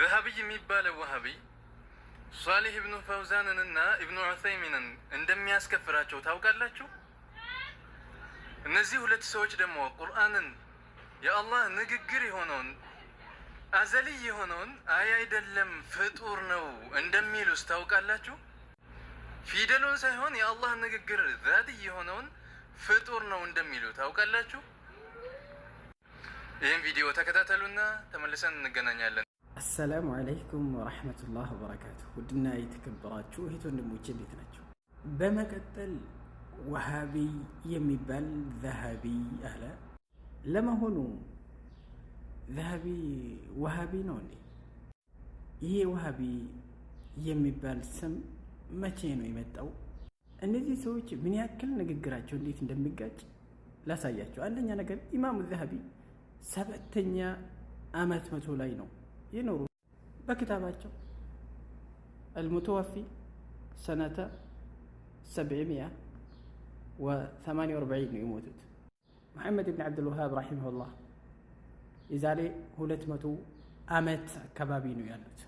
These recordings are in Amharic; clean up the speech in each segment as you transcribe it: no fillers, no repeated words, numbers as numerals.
ذهبي የሚባለው ወሃቢ ሷሊህ ኢብኑ ፈውዛንንና ኢብኑ ዑሰይሚንን እንደሚያስከፍራቸው ታውቃላችሁ? እነዚህ ሁለት ሰዎች ደግሞ ቁርአንን የአላህ ንግግር የሆነውን አዘሊ የሆነውን አይ አይደለም ፍጡር ነው እንደሚሉስ ታውቃላችሁ? ፊደሉን ሳይሆን የአላህ ንግግር ዛቲ የሆነውን ፍጡር ነው እንደሚሉ ታውቃላችሁ? ይህን ቪዲዮ ተከታተሉና ተመልሰን እንገናኛለን። አሰላሙ አለይኩም ወረሕመቱላህ ወበረካቱሁ። ውድና የተከበራችሁ እህት ወንድሞቼ እንዴት ናቸው? በመቀጠል ወሃቢ የሚባል ዘሃቢ አለ። ለመሆኑ ዘሃቢ ወሃቢ ነው እንዴ? ይሄ ወሃቢ የሚባል ስም መቼ ነው የመጣው? እነዚህ ሰዎች ምን ያክል ንግግራቸው እንዴት እንደሚጋጭ ላሳያቸው። አንደኛ ነገር ኢማሙ ዘሃቢ 7ኛ ዓመት መቶ ላይ ነው የኖሩ። በክታባቸው አልሙተወፊ ሰነተ 748 ነው የሞቱት። መሐመድ ብን ዓብድልወሃብ ረሒመሁላህ የዛሬ 200 ዓመት አካባቢ ነው ያሉት።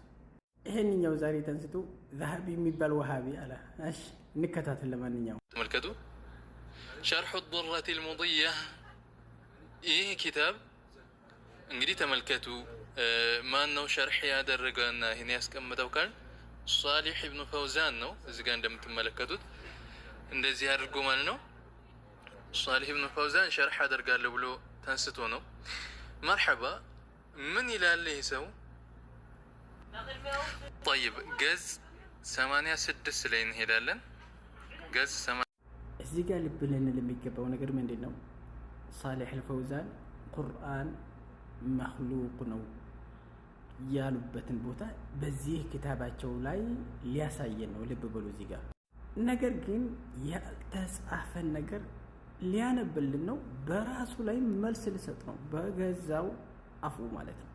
ይሄንኛው ዛሬ ተንስቶ ዘሃቢ የሚባል ወሃቢ አለ። እሺ እንከታተል። ለማንኛውም ተመልከቱ። ሸርሑ ዱረቲ ልሙድያ ይህ ኪታብ እንግዲህ ተመልከቱ። ማን ነው ሸርሕ ያደረገና ይህን ያስቀምጠው ካል ሷሊህ ኢብኑ ፈውዛን ነው። እዚህ ጋር እንደምትመለከቱት እንደዚህ አድርጎ ማለት ነው። ሷሊህ ኢብኑ ፈውዛን ሸርሕ አደርጋለሁ ብሎ ተንስቶ ነው። መርሐባ ምን ይላል ይህ ሰው? ጠይብ ገጽ 86 ላይ እንሄዳለን። ገጽ 80 እዚህ ጋር ልብ ልንል የሚገባው ነገር ምንድን ነው? ሷሊህ አልፈውዛን ቁርአን መክሉቅ ነው ያሉበትን ቦታ በዚህ ክታባቸው ላይ ሊያሳየን ነው። ልብ በሉ እዚህ ጋር። ነገር ግን ያልተጻፈን ነገር ሊያነብልን ነው። በራሱ ላይ መልስ ሊሰጥ ነው፣ በገዛው አፉ ማለት ነው።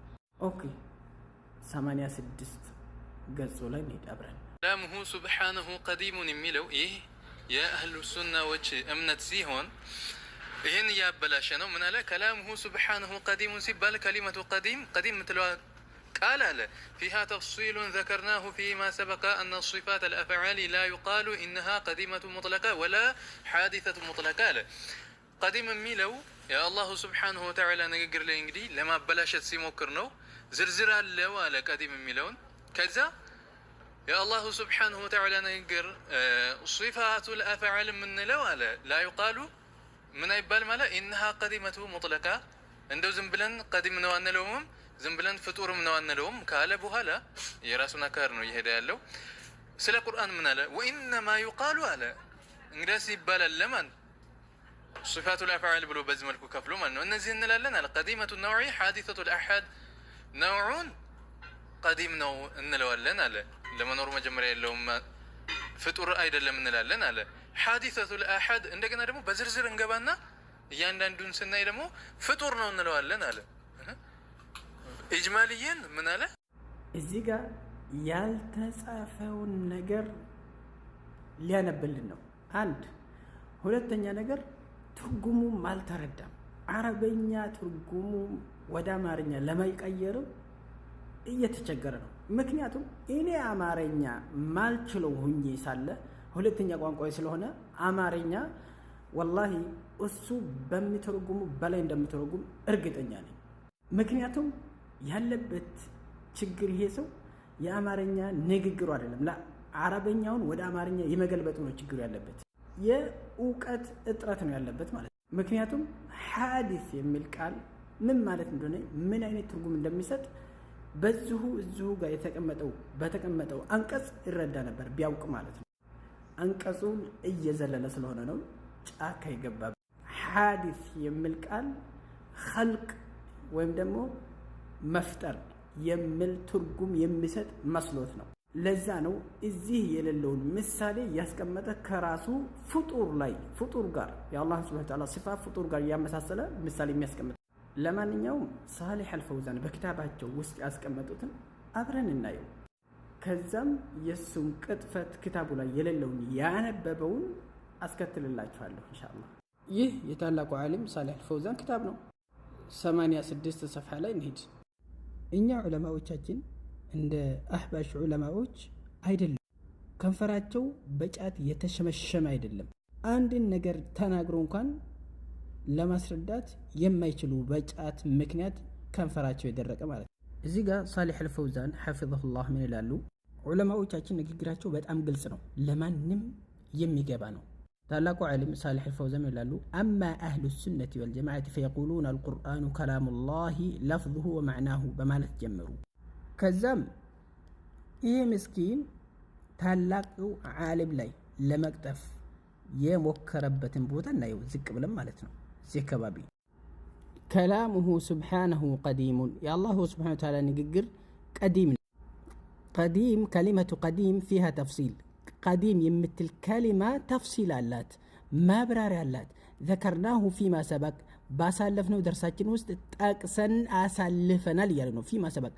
ኦኬ 86 ገጹ ላይ እንሂድ አብረን። ከላሙሁ ሱብሓነሁ ቀዲሙን የሚለው ይህ የአህሉ ሱናዎች እምነት ሲሆን ይህን እያበላሸ ነው። ምን አለ? ከላሙሁ ሱብሓነሁ ቀዲሙን ሲባል ከሊመቱ ቀዲም ምትለዋ ቃል አለ ፊሃ ተፍሲሉን ዘከርናሁ ፊማ ሰበቀ አነ ሲፋት አልአፍዓሊ ላ ዩቃሉ ኢነሃ ቀዲመቱ ሙጥለቃ ወላ ሓዲሰቱ ሙጥለቃ አለ። ቀዲም የሚለው የአላሁ ስብሓንሁ ወተዓላ ንግግር ላይ እንግዲህ ለማበላሸት ሲሞክር ነው። ዝርዝር አለው አለ ቀዲም የሚለውን። ከዛ የአላሁ ስብሓንሁ ወተዓላ ንግግር ሲፋቱ ልአፍዓል የምንለው አለ ላ ዩቃሉ ምን አይባል ማለት ኢነሃ ቀዲመቱ ሙጥለቃ፣ እንደው ዝም ብለን ቀዲም ነው አንለውም፣ ዝም ብለን ፍጡርም ነው አንለውም ካለ በኋላ የራሱን አካር ነው እየሄደ ያለው። ስለ ቁርአን ምን አለ? ወኢነማ ዩቃሉ አለ እንግዲያስ ይባላል ለማን ሲፋቱ ልአፍዓል ብሎ በዚህ መልኩ ከፍሎ ማለት ነው። እነዚህ እንላለን አለ ቀዲመቱ ነውዒ ሓዲሰቱ ልአሓድ፣ ነውዑን ቀዲም ነው እንለዋለን አለ። ለመኖሩ መጀመሪያ የለውም ፍጡር አይደለም እንላለን አለ። ሓዲሰቱ ልአሓድ እንደገና ደግሞ በዝርዝር እንገባና እያንዳንዱን ስናይ ደግሞ ፍጡር ነው እንለዋለን አለ። ኢጅማልየን ምን አለ? እዚህ ጋር ያልተጻፈውን ነገር ሊያነብልን ነው። አንድ ሁለተኛ ነገር ትርጉሙም አልተረዳም። አረበኛ ትርጉሙ ወደ አማርኛ ለማይቀየርም እየተቸገረ ነው። ምክንያቱም እኔ አማርኛ ማልችለው ሁኜ ሳለ ሁለተኛ ቋንቋ ስለሆነ አማርኛ ወላሂ እሱ በሚተረጉሙ በላይ እንደሚተረጉም እርግጠኛ ነኝ። ምክንያቱም ያለበት ችግር ይሄ ሰው የአማርኛ ንግግሩ አይደለም፣ አረበኛውን ወደ አማርኛ የመገልበጡ ነው ችግሩ ያለበት። የእውቀት እጥረት ነው ያለበት ማለት ነው። ምክንያቱም ሐዲስ የሚል ቃል ምን ማለት እንደሆነ ምን አይነት ትርጉም እንደሚሰጥ እዚሁ ጋር በተቀመጠው አንቀጽ ይረዳ ነበር ቢያውቅ ማለት ነው። አንቀጹን እየዘለለ ስለሆነ ነው ጫካ የገባ። ሐዲስ የሚል ቃል ኸልቅ ወይም ደግሞ መፍጠር የሚል ትርጉም የሚሰጥ መስሎት ነው። ለዛ ነው እዚህ የሌለውን ምሳሌ ያስቀመጠ ከራሱ ፍጡር ጋር የአላህ ሱብሓነሁ ወተዓላ ሲፋት ፍጡር ጋር እያመሳሰለ ምሳሌ የሚያስቀምጥ። ለማንኛውም ሷሊህ አልፈውዛን በክታባቸው ውስጥ ያስቀመጡትን አብረን እናየው። ከዛም የሱን ቅጥፈት ክታቡ ላይ የሌለውን ያነበበውን አስከትልላችኋለሁ ኢንሻአላህ። ይህ የታላቁ ዓሊም ሷሊህ አልፈውዛን ክታብ ነው። 86 ሰፍሐ ላይ እንሂድ። እኛ ዑለማዎቻችን እንደ አህባሽ ዑለማዎች አይደለም። ከንፈራቸው በጫት የተሸመሸመ አይደለም። አንድን ነገር ተናግሮ እንኳን ለማስረዳት የማይችሉ በጫት ምክንያት ከንፈራቸው የደረቀ ማለት ነው። እዚህ ጋር ሳሊሕ አልፈውዛን ሐፊዘሁላህ ምን ይላሉ? ዑለማዎቻችን ንግግራቸው በጣም ግልጽ ነው፣ ለማንም የሚገባ ነው። ታላቁ ዓሊም ሳሊሕ አልፈውዛን ይላሉ አማ አህሉ ሱነቲ ወልጀማዓቲ ፈየቁሉን አልቁርአኑ ከላሙላሂ ለፍዙሁ ወመዕናሁ በማለት ጀመሩ። ከዛም ይህ ምስኪን ታላቁ ዓሊም ላይ ለመቅጠፍ የሞከረበትን ቦታ እናየው፣ ዝቅ ብለን ማለት ነው። እዚህ አካባቢ ከላሙሁ ሱብሓነሁ ቀዲሙን የአላሁ ስብሓነ ወተዓላ ንግግር ቀዲም ነው። ቀዲም ከሊመቱ ቀዲም ፊሃ ተፍሲል ቀዲም የምትል ከሊማ ተፍሲል አላት፣ ማብራሪያ አላት። ዘከርናሁ ፊማ ሰበቅ ባሳለፍነው ደርሳችን ውስጥ ጠቅሰን አሳልፈናል እያለ ነው። ፊማ ሰበቅ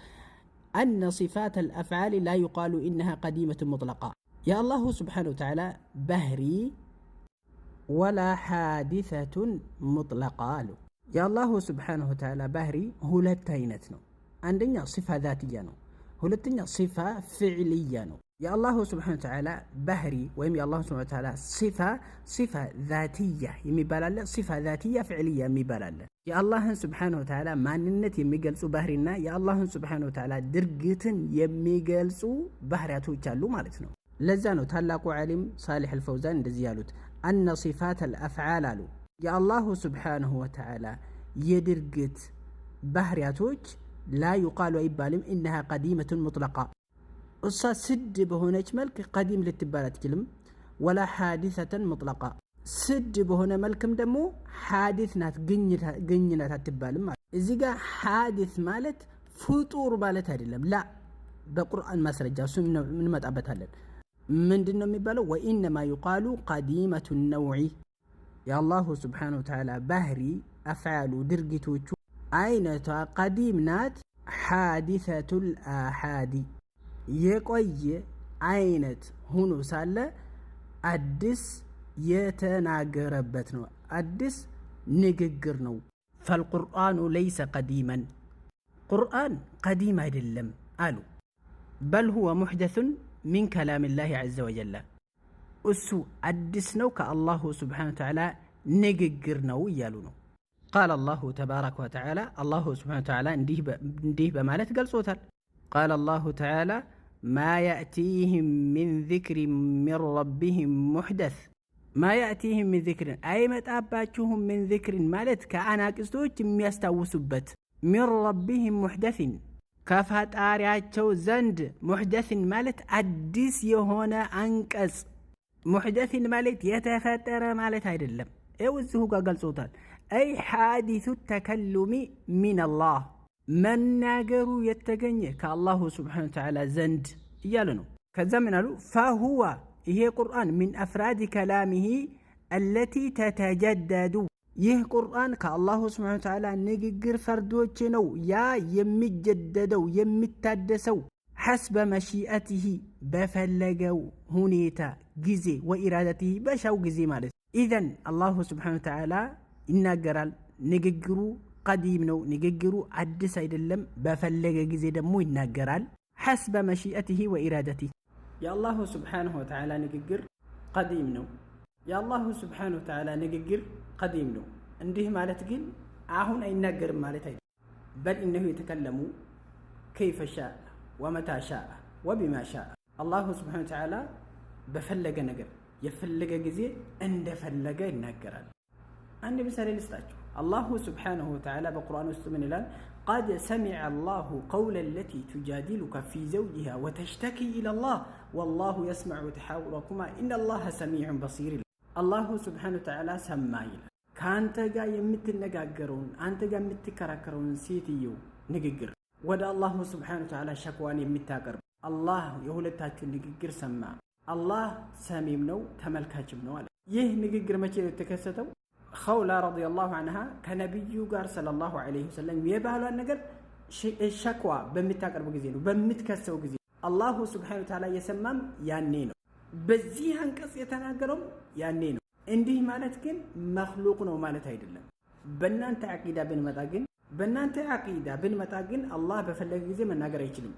አነ ሲፋት አልአፍዓል ላ ዩቃሉ ኢነሃ ቀዲመቱ ሙጥለቃ የአላሁ ስብሓነ ወተዓላ ባህሪ ወላ ሓዲሰቱን ሙጥለቃ አሉ። የአላሁ ስብሓነሁ ወተዓላ ባህሪ ሁለት አይነት ነው። አንደኛ ሲፋ ዛትያ ነው፣ ሁለተኛ ሲፋ ፍዕልያ ነው። የአላሁ ስብሓነሁ ወተዓላ ባህሪ ወይም የአላሁ ስብሓነሁ ወተዓላ ሲፋ ዛትያ የሚባል አለ፣ ሲፋ ዛትያ ፍዕልያ የሚባል አለ። የአላህን ስብሓነሁ ወተዓላ ማንነት የሚገልጹ ባህሪና የአላህን ስብሓነሁ ወተዓላ ድርጊትን የሚገልጹ ባህሪያቶች አሉ ማለት ነው። ለዛ ነው ታላቁ ዓሊም ሳሊሕ አልፈውዛን እንደዚህ ያሉት አነ ሲፋት አልአፍዓል አሉ የአላሁ ስብሓነሁ ወተዓላ የድርጊት ባህሪያቶች ላ ዩቃሉ አይባልም ኢነሃ ቀዲመቱን ሙጥለቃ እሷ ስድ በሆነች መልክ ቀዲም ልትባል አትችልም። ወላ ሓዲሰተን ሙጥለቃ ስድ በሆነ መልክም ደግሞ ሓዲስ ናት ግኝ ናት አትባልም። እዚህ ጋር ሓዲስ ማለት ፍጡር ማለት አይደለም። ላ በቁርአን ማስረጃ እሱ እንመጣበታለን። ምንድን ነው የሚባለው? ወኢነማ ዩቃሉ ቀዲመቱ ነውዒ የአላሁ ስብሓነሁ ወተዓላ ባህሪ አፍዓሉ ድርጊቶቹ አይነቷ ቀዲም ናት። ሓዲሰቱል አሓዲ የቆየ አይነት ሁኖ ሳለ አዲስ የተናገረበት ነው፣ አዲስ ንግግር ነው። ፈልቁርአኑ ለይሰ ቀዲመን ቁርአን ቀዲም አይደለም አሉ። በል ሁወ ሙሕደሱን ሚን ከላሚላሂ ዐዘ ወጀለ እሱ አዲስ ነው ከአላሁ ስብሓነሁ ወተዓላ ንግግር ነው እያሉ ነው። ቃለ አላሁ ተባረከ ወተዓላ አላሁ ስብሓነሁ ወተዓላ እንዲህ በማለት ገልጾታል። ቃለ አላሁ ተዓላ ማ ያእቲህም ሚን ዚክሪን ሚን ረቢህም ሙሕደስ ማ ያእቲህም ሚን ዚክሪን አይመጣባችሁም ሚን ዚክሪን ማለት ከአናቅስቶች የሚያስታውሱበት ሚን ረቢህም ሙሕደሲን ከፈጣሪያቸው ዘንድ ሙሕደሲን ማለት አዲስ የሆነ አንቀጽ ሙሕደሲን ማለት የተፈጠረ ማለት አይደለም። ይኸው እዚሁ ጋር ገልጾታል። አይ ሓዲሱ ተከሉሚ ሚነላህ መናገሩ የተገኘ ከአላሁ ስብሓነሁ ወተዓላ ዘንድ እያለ ነው። ከዛ ምን አሉ? ፈሁወ ይሄ ቁርአን ሚን አፍራድ ከላሚሂ አለቲ ተተጀደዱ ይህ ቁርአን ከአላሁ ስብሓነሁ ወተዓላ ንግግር ፈርዶች ነው። ያ የሚጀደደው የሚታደሰው ሐስበ መሺአቲሂ በፈለገው ሁኔታ ጊዜ ወኢራደቲሂ በሻው ጊዜ ማለት። ኢዘን አላሁ ስብሓነሁ ወተዓላ ይናገራል። ንግግሩ ቀዲም ነው፣ ንግግሩ አዲስ አይደለም። በፈለገ ጊዜ ደግሞ ይናገራል። ሐስበ መሺአቲሂ ወኢራደቲሂ የአላሁ ስብሓነሁ ወተዓላ ንግግር ቀዲም ነው። የአላሁ ስብሓነሁ ወተዓላ ንግግር ቀዲም ነው። እንዲህ ማለት ግን አሁን አይናገርም ማለት አይደለም። በል እነሁ የተከለሙ ከይፈ ሻእ ወመታ ሻእ ወቢማ ሻእ አላሁ ስብሓነሁ ወተዓላ በፈለገ ነገር የፈለገ ጊዜ እንደፈለገ ይናገራል። አንድ ምሳሌ ልስጣችሁ። አላሁ ስብሓነሁ ወተዓላ በቁርአን ውስጥ ምን ይላል? ቀድ ሰሚዐ አላሁ ቀውለ ለቲ ቱጃዲሉከ ፊ ዘውጅሃ ወተሽተኪ ኢለላህ ወላሁ የስመዑ ተሓውረኩማ ኢነላሃ ሰሚዑን በሲር ይላል። አላሁ ስብሓነሁ ወተዓላ ሰማ ይላል። ከአንተ ጋር የምትነጋገረውን አንተ ጋር የምትከራከረውን ሴትየው ንግግር ወደ አላሁ ስብሓነሁ ወተዓላ ሸክዋን የምታቀርብ አላህ የሁለታችሁን ንግግር ሰማ። አላህ ሰሚም ነው ተመልካችም ነው አለ። ይህ ንግግር መቼ ነው የተከሰተው? ኸውላ ረዲየላሁ ዐንሃ ከነቢዩ ጋር ሰለላሁ ዐለይሂ ወሰለም የባህሏን ነገር ሸክዋ በምታቀርብ ጊዜ ነው፣ በምትከሰው ጊዜ አላሁ ስብሓነሁ ወተዓላ የሰማም ያኔ ነው። በዚህ አንቀጽ የተናገረውም ያኔ ነው። እንዲህ ማለት ግን መክሉቅ ነው ማለት አይደለም። በእናንተ ዓቂዳ ብንመጣ ግን አላህ በፈለገ ጊዜ መናገር አይችልም።